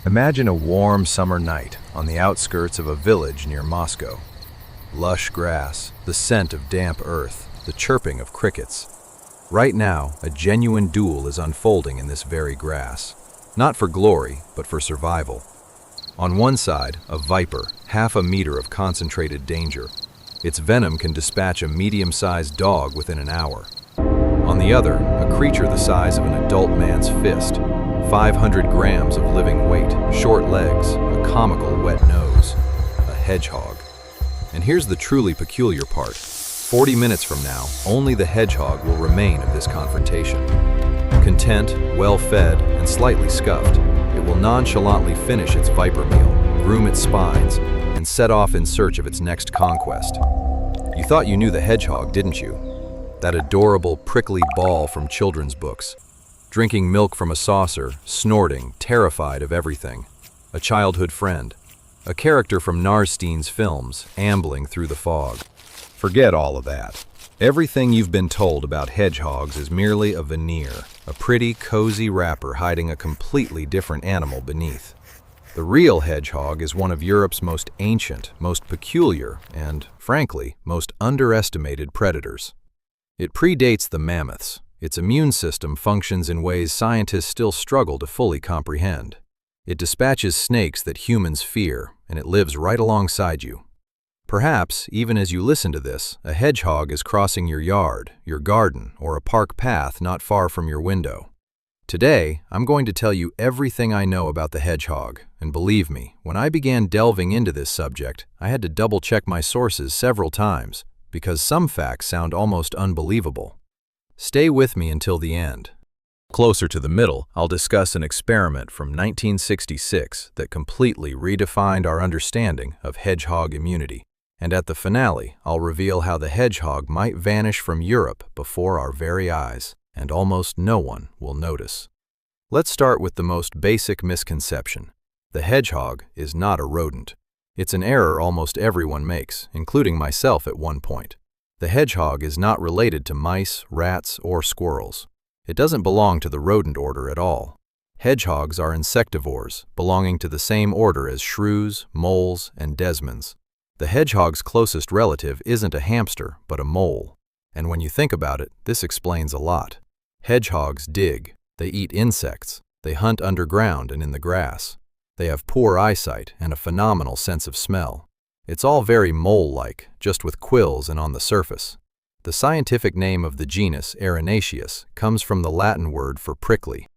Imagine a warm summer night on the outskirts of a village near Moscow. Lush grass, the scent of damp earth, the chirping of crickets. Right now, a genuine duel is unfolding in this very grass. Not for glory, but for survival. On one side, a viper, half a meter of concentrated danger. Its venom can dispatch a medium-sized dog within an hour. On the other, a creature the size of an adult man's fist. 500 grams of living weight, short legs, a comical wet nose. A hedgehog. And here's the truly peculiar part. 40 minutes from now, only the hedgehog will remain of this confrontation. Content, well-fed, and slightly scuffed, it will nonchalantly finish its viper meal, groom its spines, and set off in search of its next conquest. You thought you knew the hedgehog, didn't you? That adorable, prickly ball from children's books. Drinking milk from a saucer, snorting, terrified of everything. A childhood friend. A character from Narstein's films, ambling through the fog. Forget all of that. Everything you've been told about hedgehogs is merely a veneer, a pretty, cozy wrapper hiding a completely different animal beneath. The real hedgehog is one of Europe's most ancient, most peculiar, and, frankly, most underestimated predators. It predates the mammoths. Its immune system functions in ways scientists still struggle to fully comprehend. It dispatches snakes that humans fear, and it lives right alongside you. Perhaps, even as you listen to this, a hedgehog is crossing your yard, your garden, or a park path not far from your window. Today, I'm going to tell you everything I know about the hedgehog, and believe me, when I began delving into this subject, I had to double-check my sources several times, because some facts sound almost unbelievable. Stay with me until the end. Closer to the middle, I'll discuss an experiment from 1966 that completely redefined our understanding of hedgehog immunity. And at the finale, I'll reveal how the hedgehog might vanish from Europe before our very eyes, and almost no one will notice. Let's start with the most basic misconception. The hedgehog is not a rodent. It's an error almost everyone makes, including myself at one point. The hedgehog is not related to mice, rats, or squirrels. It doesn't belong to the rodent order at all. Hedgehogs are insectivores, belonging to the same order as shrews, moles, and desmans. The hedgehog's closest relative isn't a hamster, but a mole. And when you think about it, this explains a lot. Hedgehogs dig. They eat insects. They hunt underground and in the grass. They have poor eyesight and a phenomenal sense of smell. It's all very mole-like, just with quills and on the surface. The scientific name of the genus, Erinaceus, comes from the Latin word for prickly.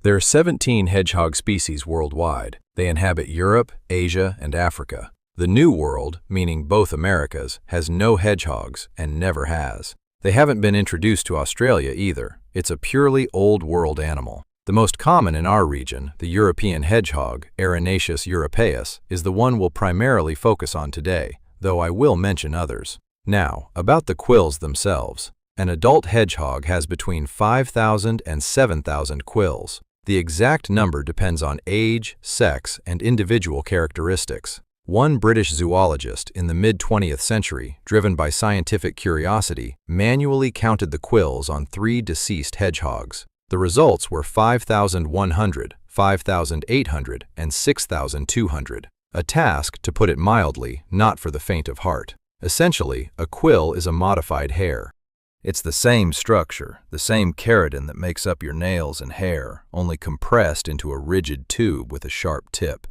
There are 17 hedgehog species worldwide. They inhabit Europe, Asia, and Africa. The New World, meaning both Americas, has no hedgehogs and never has. They haven't been introduced to Australia either. It's a purely Old World animal. The most common in our region, the European hedgehog, Erinaceus europaeus, is the one we'll primarily focus on today, though I will mention others. Now, about the quills themselves. An adult hedgehog has between 5,000 and 7,000 quills. The exact number depends on age, sex, and individual characteristics. One British zoologist in the mid-20th century, driven by scientific curiosity, manually counted the quills on 3 deceased hedgehogs. The results were 5,100, 5,800, and 6,200. A task, to put it mildly, not for the faint of heart. Essentially, a quill is a modified hair. It's the same structure, the same keratin that makes up your nails and hair, only compressed into a rigid tube with a sharp tip.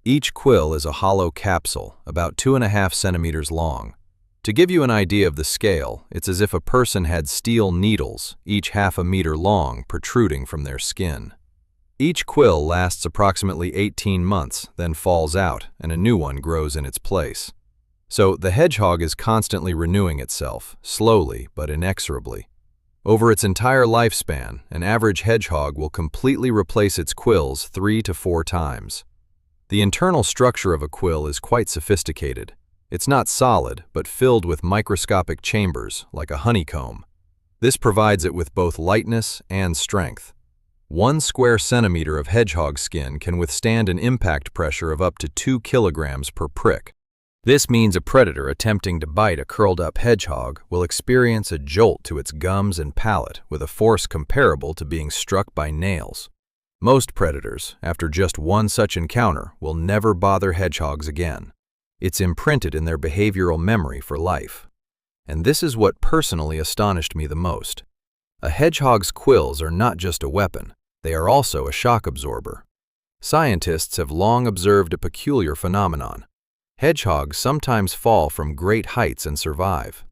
Each quill is a hollow capsule, about 2.5 centimeters long. To give you an idea of the scale, it's as if a person had steel needles, each half a meter long, protruding from their skin. Each quill lasts approximately 18 months, then falls out, and a new one grows in its place. So the hedgehog is constantly renewing itself, slowly but inexorably. Over its entire lifespan, an average hedgehog will completely replace its quills 3 to 4 times. The internal structure of a quill is quite sophisticated. It's not solid, but filled with microscopic chambers, like a honeycomb. This provides it with both lightness and strength. 1 square centimeter of hedgehog skin can withstand an impact pressure of up to 2 kilograms per prick. This means a predator attempting to bite a curled-up hedgehog will experience a jolt to its gums and palate with a force comparable to being struck by nails. Most predators, after just one such encounter, will never bother hedgehogs again. It's imprinted in their behavioral memory for life. And this is what personally astonished me the most. A hedgehog's quills are not just a weapon, they are also a shock absorber. Scientists have long observed a peculiar phenomenon. Hedgehogs sometimes fall from great heights and survive.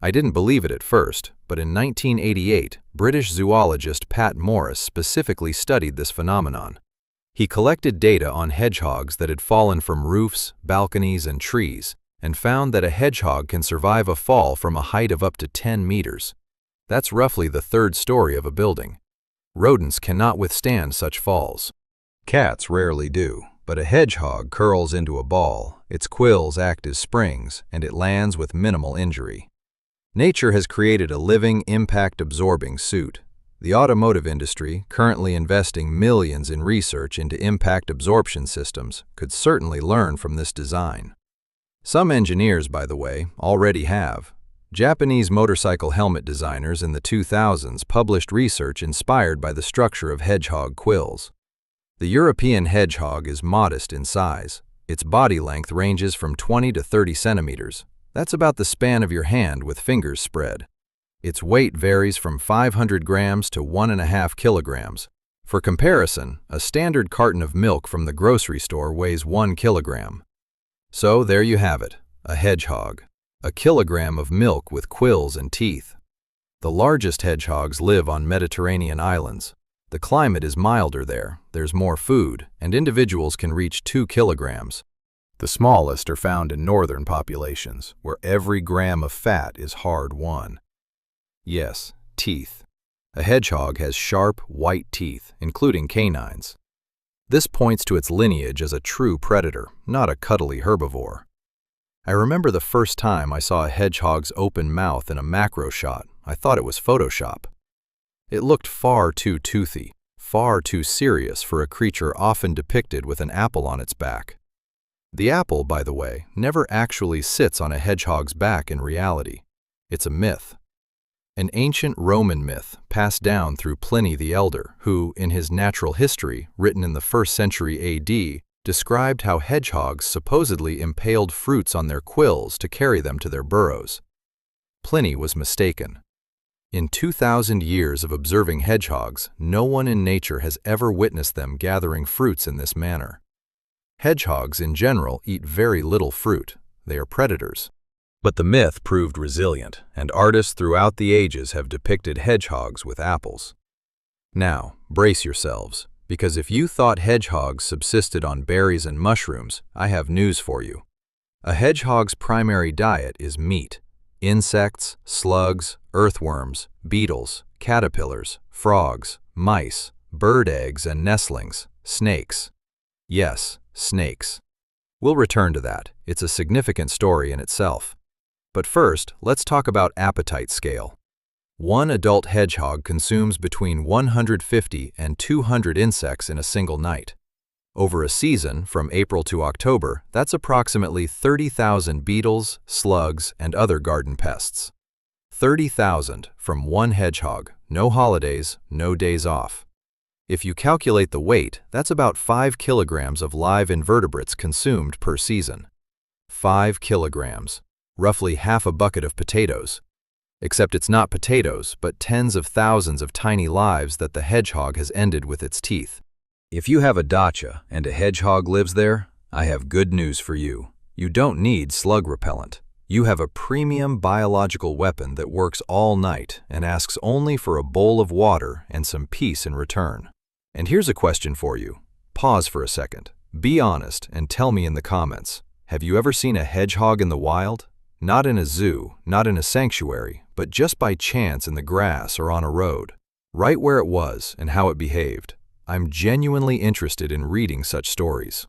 I didn't believe it at first, but in 1988, British zoologist Pat Morris specifically studied this phenomenon. He collected data on hedgehogs that had fallen from roofs, balconies, and trees, and found that a hedgehog can survive a fall from a height of up to 10 meters. That's roughly the third story of a building. Rodents cannot withstand such falls. Cats rarely do, but a hedgehog curls into a ball, its quills act as springs, and it lands with minimal injury. Nature has created a living, impact-absorbing suit. The automotive industry, currently investing millions in research into impact absorption systems, could certainly learn from this design. Some engineers, by the way, already have. Japanese motorcycle helmet designers in the 2000s published research inspired by the structure of hedgehog quills. The European hedgehog is modest in size. Its body length ranges from 20 to 30 centimeters. That's about the span of your hand with fingers spread. Its weight varies from 500 grams to 1.5 kilograms. For comparison, a standard carton of milk from the grocery store weighs 1 kilogram. So there you have it, a hedgehog. A kilogram of milk with quills and teeth. The largest hedgehogs live on Mediterranean islands. The climate is milder there, there's more food, and individuals can reach 2 kilograms. The smallest are found in northern populations, where every gram of fat is hard-won. Yes, teeth. A hedgehog has sharp, white teeth, including canines. This points to its lineage as a true predator, not a cuddly herbivore. I remember the first time I saw a hedgehog's open mouth in a macro shot, I thought it was Photoshop. It looked far too toothy, far too serious for a creature often depicted with an apple on its back. The apple, by the way, never actually sits on a hedgehog's back in reality. It's a myth. An ancient Roman myth passed down through Pliny the Elder, who, in his Natural History, written in the 1st century AD, described how hedgehogs supposedly impaled fruits on their quills to carry them to their burrows. Pliny was mistaken. In 2,000 years of observing hedgehogs, no one in nature has ever witnessed them gathering fruits in this manner. Hedgehogs in general eat very little fruit. They are predators. But the myth proved resilient, and artists throughout the ages have depicted hedgehogs with apples. Now, brace yourselves, because if you thought hedgehogs subsisted on berries and mushrooms, I have news for you. A hedgehog's primary diet is meat. Insects, slugs, earthworms, beetles, caterpillars, frogs, mice, bird eggs and nestlings, snakes. Yes, snakes. We'll return to that. It's a significant story in itself. But first, let's talk about appetite scale. One adult hedgehog consumes between 150 and 200 insects in a single night. Over a season, from April to October, that's approximately 30,000 beetles, slugs, and other garden pests. 30,000 from one hedgehog, no holidays, no days off. If you calculate the weight, that's about 5 kilograms of live invertebrates consumed per season. 5 kilograms, roughly half a bucket of potatoes. Except it's not potatoes, but tens of thousands of tiny lives that the hedgehog has ended with its teeth. If you have a dacha and a hedgehog lives there, I have good news for you. You don't need slug repellent. You have a premium biological weapon that works all night and asks only for a bowl of water and some peace in return. And here's a question for you. Pause for a second. Be honest and tell me in the comments. Have you ever seen a hedgehog in the wild? Not in a zoo, not in a sanctuary, but just by chance in the grass or on a road. Write where it was and how it behaved. I'm genuinely interested in reading such stories.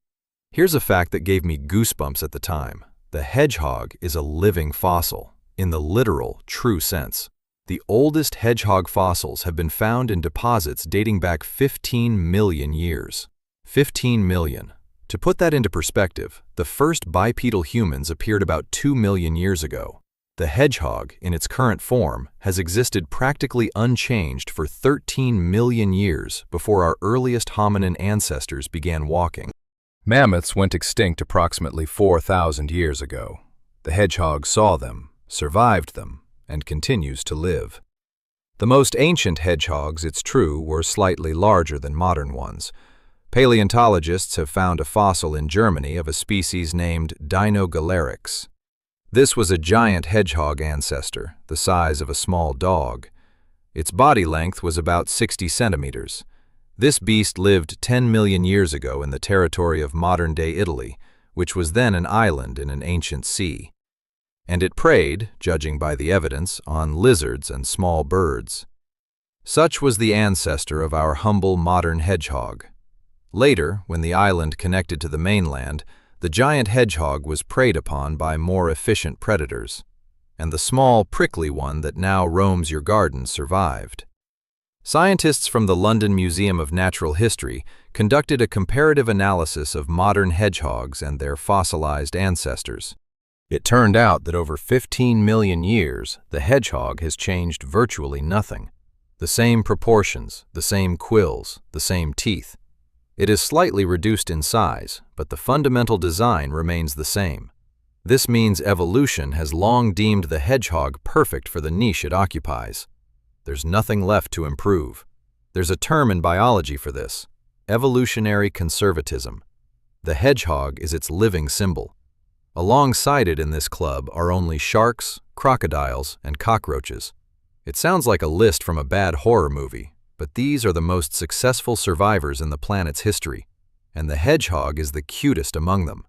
Here's a fact that gave me goosebumps at the time. The hedgehog is a living fossil, in the literal, true sense. The oldest hedgehog fossils have been found in deposits dating back 15 million years. 15 million. To put that into perspective, the first bipedal humans appeared about 2 million years ago. The hedgehog, in its current form, has existed practically unchanged for 13 million years before our earliest hominin ancestors began walking. Mammoths went extinct approximately 4,000 years ago. The hedgehog saw them, survived them, and continues to live. The most ancient hedgehogs, it's true, were slightly larger than modern ones. Paleontologists have found a fossil in Germany of a species named Dinogalerix. This was a giant hedgehog ancestor, the size of a small dog. Its body length was about 60 centimeters. This beast lived 10 million years ago in the territory of modern-day Italy, which was then an island in an ancient sea. And it preyed, judging by the evidence, on lizards and small birds. Such was the ancestor of our humble modern hedgehog. Later, when the island connected to the mainland, the giant hedgehog was preyed upon by more efficient predators, and the small, prickly one that now roams your garden survived. Scientists from the London Museum of Natural History conducted a comparative analysis of modern hedgehogs and their fossilized ancestors. It turned out that over 15 million years, the hedgehog has changed virtually nothing. The same proportions, the same quills, the same teeth. It is slightly reduced in size, but the fundamental design remains the same. This means evolution has long deemed the hedgehog perfect for the niche it occupies. There's nothing left to improve. There's a term in biology for this: evolutionary conservatism. The hedgehog is its living symbol. Alongside it in this club are only sharks, crocodiles, and cockroaches. It sounds like a list from a bad horror movie, but these are the most successful survivors in the planet's history, and the hedgehog is the cutest among them.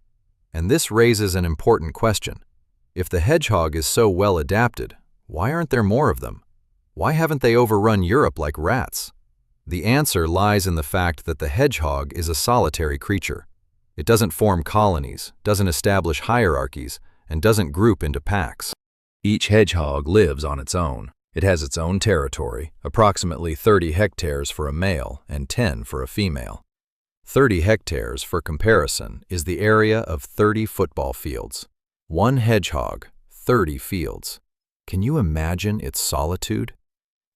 And this raises an important question. If the hedgehog is so well adapted, why aren't there more of them? Why haven't they overrun Europe like rats? The answer lies in the fact that the hedgehog is a solitary creature. It doesn't form colonies, doesn't establish hierarchies, and doesn't group into packs. Each hedgehog lives on its own. It has its own territory, approximately 30 hectares for a male and 10 for a female. 30 hectares, for comparison, is the area of 30 football fields. One hedgehog, 30 fields. Can you imagine its solitude?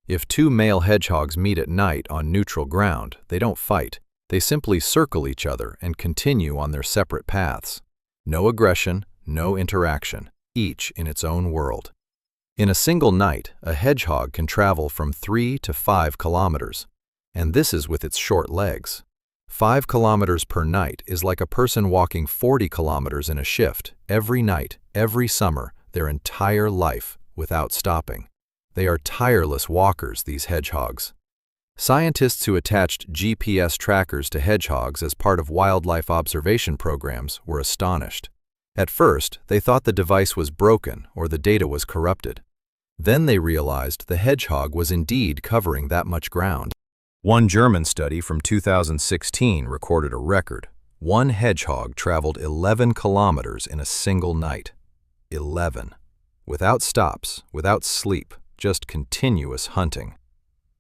If two male hedgehogs meet at night on neutral ground, they don't fight. They simply circle each other and continue on their separate paths. No aggression, no interaction, each in its own world. In a single night, a hedgehog can travel from 3 to 5 kilometers, and this is with its short legs. 5 kilometers per night is like a person walking 40 kilometers in a shift, every night, every summer, their entire life, without stopping. They are tireless walkers, these hedgehogs. Scientists who attached GPS trackers to hedgehogs as part of wildlife observation programs were astonished. At first, they thought the device was broken or the data was corrupted. Then they realized the hedgehog was indeed covering that much ground. One German study from 2016 recorded a record. One hedgehog traveled 11 kilometers in a single night. 11. Without stops, without sleep, just continuous hunting.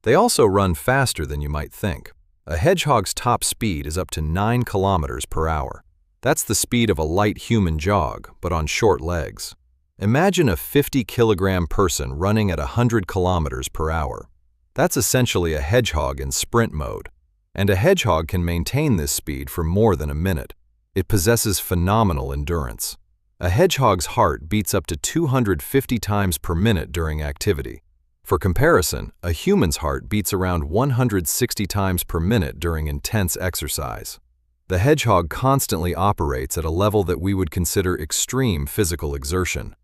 They also run faster than you might think. A hedgehog's top speed is up to 9 kilometers per hour. That's the speed of a light human jog, but on short legs. Imagine a 50-kilogram person running at 100 kilometers per hour. That's essentially a hedgehog in sprint mode. And a hedgehog can maintain this speed for more than a minute. It possesses phenomenal endurance. A hedgehog's heart beats up to 250 times per minute during activity. For comparison, a human's heart beats around 160 times per minute during intense exercise. The hedgehog constantly operates at a level that we would consider extreme physical exertion.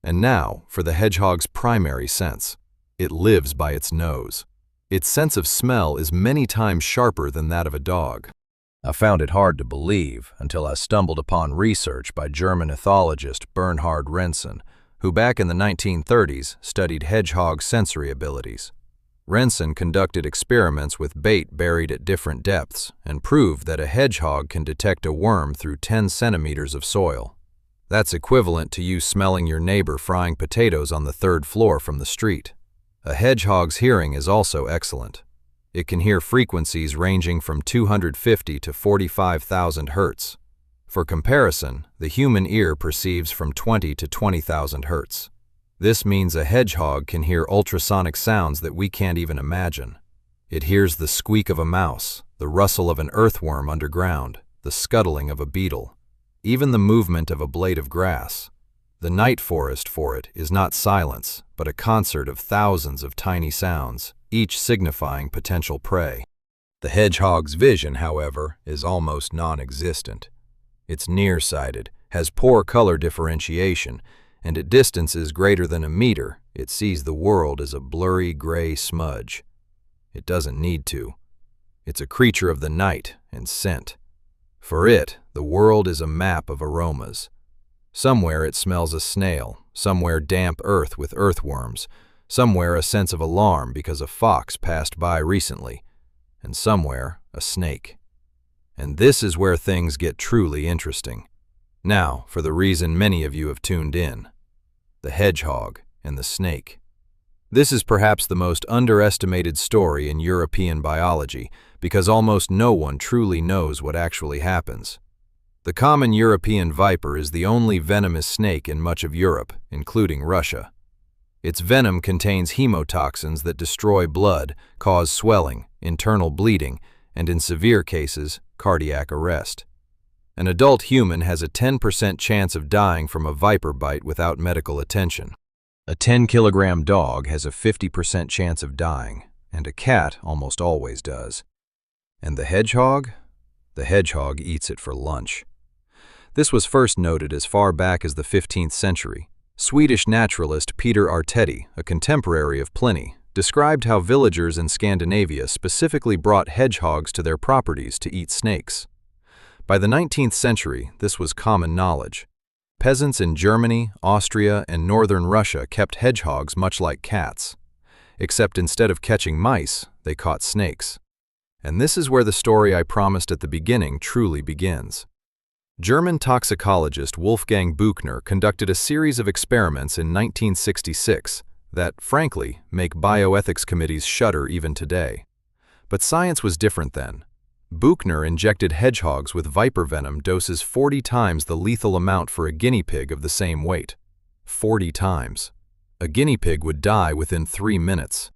And now, for the hedgehog's primary sense. It lives by its nose. Its sense of smell is many times sharper than that of a dog. I found it hard to believe until I stumbled upon research by German ethologist Bernhard Rensen, who back in the 1930s studied hedgehog sensory abilities. Rensen conducted experiments with bait buried at different depths and proved that a hedgehog can detect a worm through 10 centimeters of soil. That's equivalent to you smelling your neighbor frying potatoes on the 3rd floor from the street. A hedgehog's hearing is also excellent. It can hear frequencies ranging from 250 to 45,000 hertz. For comparison, the human ear perceives from 20 to 20,000 hertz. This means a hedgehog can hear ultrasonic sounds that we can't even imagine. It hears the squeak of a mouse, the rustle of an earthworm underground, the scuttling of a beetle, even the movement of a blade of grass. The night forest for it is not silence, but a concert of thousands of tiny sounds, each signifying potential prey. The hedgehog's vision, however, is almost non-existent. It's nearsighted, has poor color differentiation, and at distances greater than a meter, it sees the world as a blurry gray smudge. It doesn't need to. It's a creature of the night and scent. For it, the world is a map of aromas. Somewhere it smells a snail, somewhere damp earth with earthworms, somewhere a sense of alarm because a fox passed by recently, and somewhere a snake. And this is where things get truly interesting. Now, for the reason many of you have tuned in: the hedgehog and the snake. This is perhaps the most underestimated story in European biology because almost no one truly knows what actually happens. The common European viper is the only venomous snake in much of Europe, including Russia. Its venom contains hemotoxins that destroy blood, cause swelling, internal bleeding, and in severe cases, cardiac arrest. An adult human has a 10% chance of dying from a viper bite without medical attention. A 10-kilogram dog has a 50% chance of dying, and a cat almost always does. And the hedgehog? The hedgehog eats it for lunch. This was first noted as far back as the 15th century. Swedish naturalist Peter Artedi, a contemporary of Pliny, described how villagers in Scandinavia specifically brought hedgehogs to their properties to eat snakes. By the 19th century, this was common knowledge. Peasants in Germany, Austria, and northern Russia kept hedgehogs much like cats. Except instead of catching mice, they caught snakes. And this is where the story I promised at the beginning truly begins. German toxicologist Wolfgang Buchner conducted a series of experiments in 1966 that, frankly, make bioethics committees shudder even today. But science was different then. Buchner injected hedgehogs with viper venom doses 40 times the lethal amount for a guinea pig of the same weight. 40 times. A guinea pig would die within 3 minutes.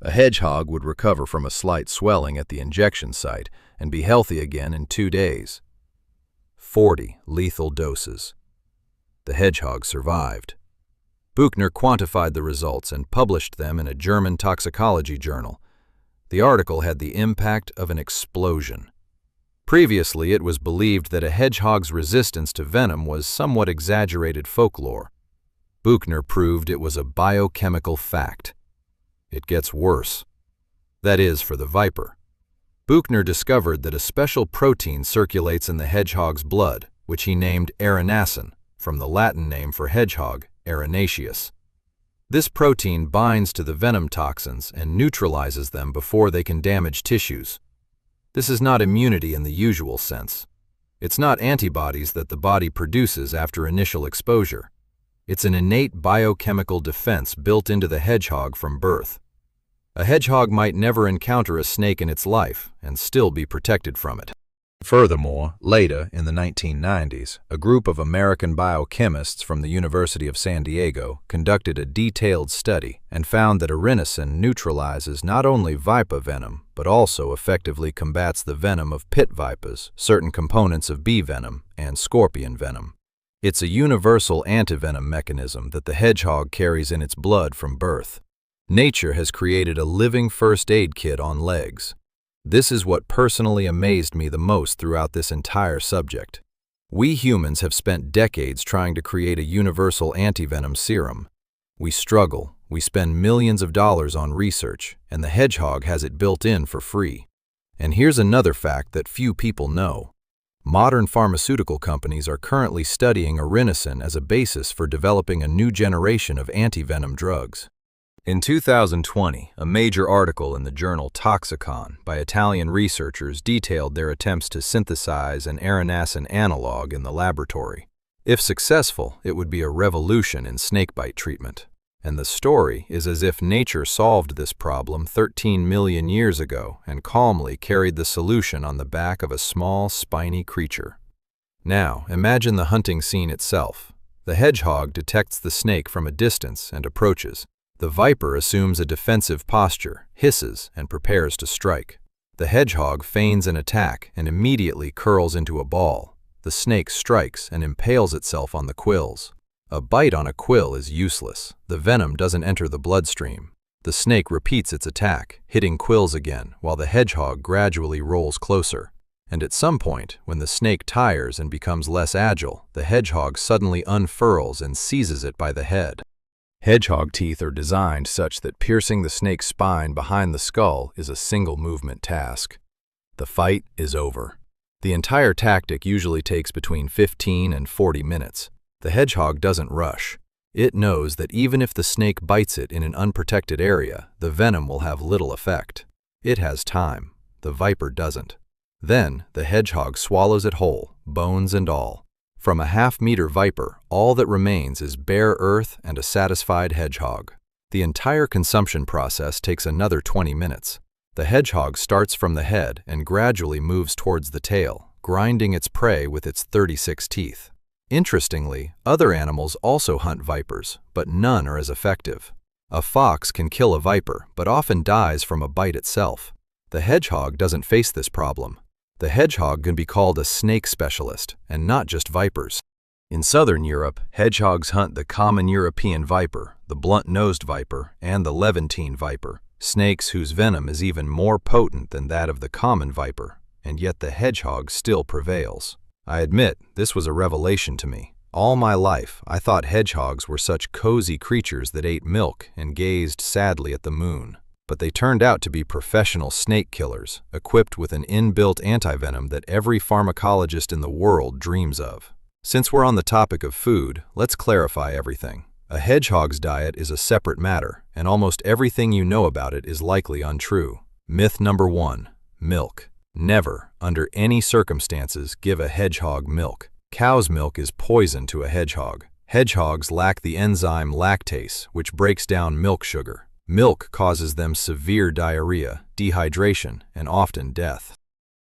A hedgehog would recover from a slight swelling at the injection site and be healthy again in 2 days. 40 lethal doses. The hedgehog survived. Buchner quantified the results and published them in a German toxicology journal. The article had the impact of an explosion. Previously, it was believed that a hedgehog's resistance to venom was somewhat exaggerated folklore. Buchner proved it was a biochemical fact. It gets worse. That is, for the viper. Buchner discovered that a special protein circulates in the hedgehog's blood, which he named erinacin, from the Latin name for hedgehog, erinaceus. This protein binds to the venom toxins and neutralizes them before they can damage tissues. This is not immunity in the usual sense. It's not antibodies that the body produces after initial exposure. It's an innate biochemical defense built into the hedgehog from birth. A hedgehog might never encounter a snake in its life and still be protected from it. Furthermore, later, in the 1990s, a group of American biochemists from the University of San Diego conducted a detailed study and found that erinacin neutralizes not only viper venom, but also effectively combats the venom of pit vipers, certain components of bee venom, and scorpion venom. It's a universal antivenom mechanism that the hedgehog carries in its blood from birth. Nature has created a living first aid kit on legs. This is what personally amazed me the most throughout this entire subject. We humans have spent decades trying to create a universal antivenom serum. We struggle, we spend millions of dollars on research, and the hedgehog has it built in for free. And here's another fact that few people know. Modern pharmaceutical companies are currently studying erinacin as a basis for developing a new generation of antivenom drugs. In 2020, a major article in the journal Toxicon by Italian researchers detailed their attempts to synthesize an erinacin analog in the laboratory. If successful, it would be a revolution in snakebite treatment. And the story is as if nature solved this problem 13 million years ago and calmly carried the solution on the back of a small, spiny creature. Now, imagine the hunting scene itself. The hedgehog detects the snake from a distance and approaches. The viper assumes a defensive posture, hisses, and prepares to strike. The hedgehog feigns an attack and immediately curls into a ball. The snake strikes and impales itself on the quills. A bite on a quill is useless. The venom doesn't enter the bloodstream. The snake repeats its attack, hitting quills again, while the hedgehog gradually rolls closer. And at some point, when the snake tires and becomes less agile, the hedgehog suddenly unfurls and seizes it by the head. Hedgehog teeth are designed such that piercing the snake's spine behind the skull is a single movement task. The fight is over. The entire tactic usually takes between 15 and 40 minutes. The hedgehog doesn't rush. It knows that even if the snake bites it in an unprotected area, the venom will have little effect. It has time. The viper doesn't. Then, the hedgehog swallows it whole, bones and all. From a half-meter viper, all that remains is bare earth and a satisfied hedgehog. The entire consumption process takes another 20 minutes. The hedgehog starts from the head and gradually moves towards the tail, grinding its prey with its 36 teeth. Interestingly, other animals also hunt vipers, but none are as effective. A fox can kill a viper, but often dies from a bite itself. The hedgehog doesn't face this problem. The hedgehog can be called a snake specialist, and not just vipers. In southern Europe, hedgehogs hunt the common European viper, the blunt-nosed viper, and the Levantine viper, snakes whose venom is even more potent than that of the common viper, and yet the hedgehog still prevails. I admit, this was a revelation to me. All my life, I thought hedgehogs were such cozy creatures that ate milk and gazed sadly at the moon. But they turned out to be professional snake killers, equipped with an inbuilt antivenom that every pharmacologist in the world dreams of. Since we're on the topic of food, let's clarify everything. A hedgehog's diet is a separate matter, and almost everything you know about it is likely untrue. Myth number 1. Milk. Never, under any circumstances, give a hedgehog milk. Cow's milk is poison to a hedgehog. Hedgehogs lack the enzyme lactase, which breaks down milk sugar. Milk causes them severe diarrhea, dehydration, and often death.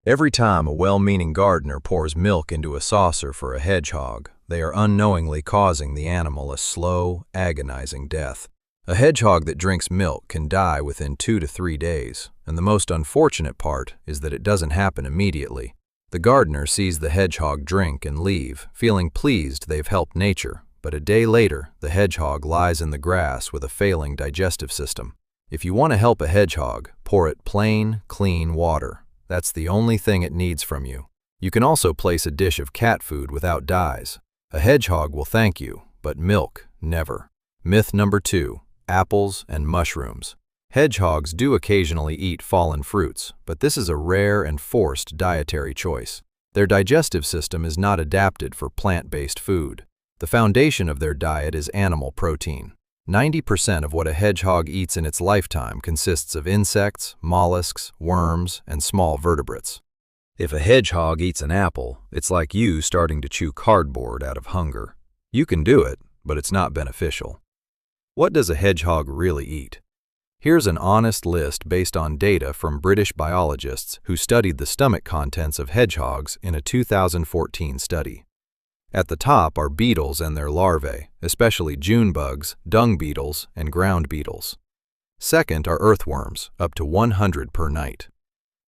Every time a well-meaning gardener pours milk into a saucer for a hedgehog, they are unknowingly causing the animal a slow, agonizing death. A hedgehog that drinks milk can die within 2 to 3 days, and the most unfortunate part is that it doesn't happen immediately. The gardener sees the hedgehog drink and leave, feeling pleased they've helped nature, but a day later, the hedgehog lies in the grass with a failing digestive system. If you want to help a hedgehog, pour it plain, clean water. That's the only thing it needs from you. You can also place a dish of cat food without dyes. A hedgehog will thank you, but milk, never. Myth number 2. Apples and mushrooms. Hedgehogs do occasionally eat fallen fruits, but this is a rare and forced dietary choice. Their digestive system is not adapted for plant-based food. The foundation of their diet is animal protein. 90% of what a hedgehog eats in its lifetime consists of insects, mollusks, worms, and small vertebrates. If a hedgehog eats an apple, it's like you starting to chew cardboard out of hunger. You can do it, but it's not beneficial. What does a hedgehog really eat? Here's an honest list based on data from British biologists who studied the stomach contents of hedgehogs in a 2014 study. At the top are beetles and their larvae, especially June bugs, dung beetles, and ground beetles. Second are earthworms, up to 100 per night.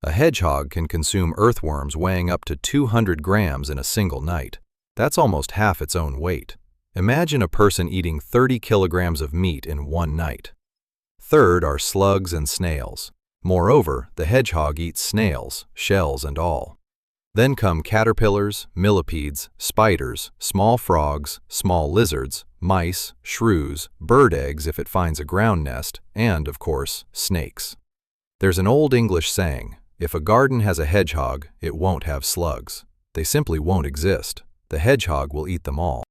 A hedgehog can consume earthworms weighing up to 200 grams in a single night. That's almost half its own weight. Imagine a person eating 30 kilograms of meat in one night. Third are slugs and snails. Moreover, the hedgehog eats snails, shells and all. Then come caterpillars, millipedes, spiders, small frogs, small lizards, mice, shrews, bird eggs if it finds a ground nest, and, of course, snakes. There's an old English saying, if a garden has a hedgehog, it won't have slugs. They simply won't exist. The hedgehog will eat them all.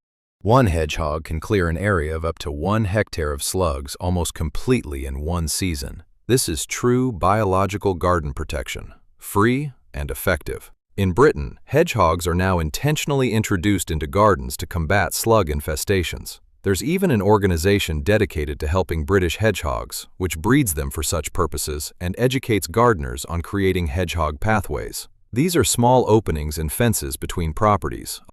One hedgehog can clear an area of up to 1 hectare of slugs almost completely in one season. This is true biological garden protection, free and effective. In Britain, hedgehogs are now intentionally introduced into gardens to combat slug infestations. There's even an organization dedicated to helping British hedgehogs, which breeds them for such purposes and educates gardeners on creating hedgehog pathways. These are small openings in fences between properties,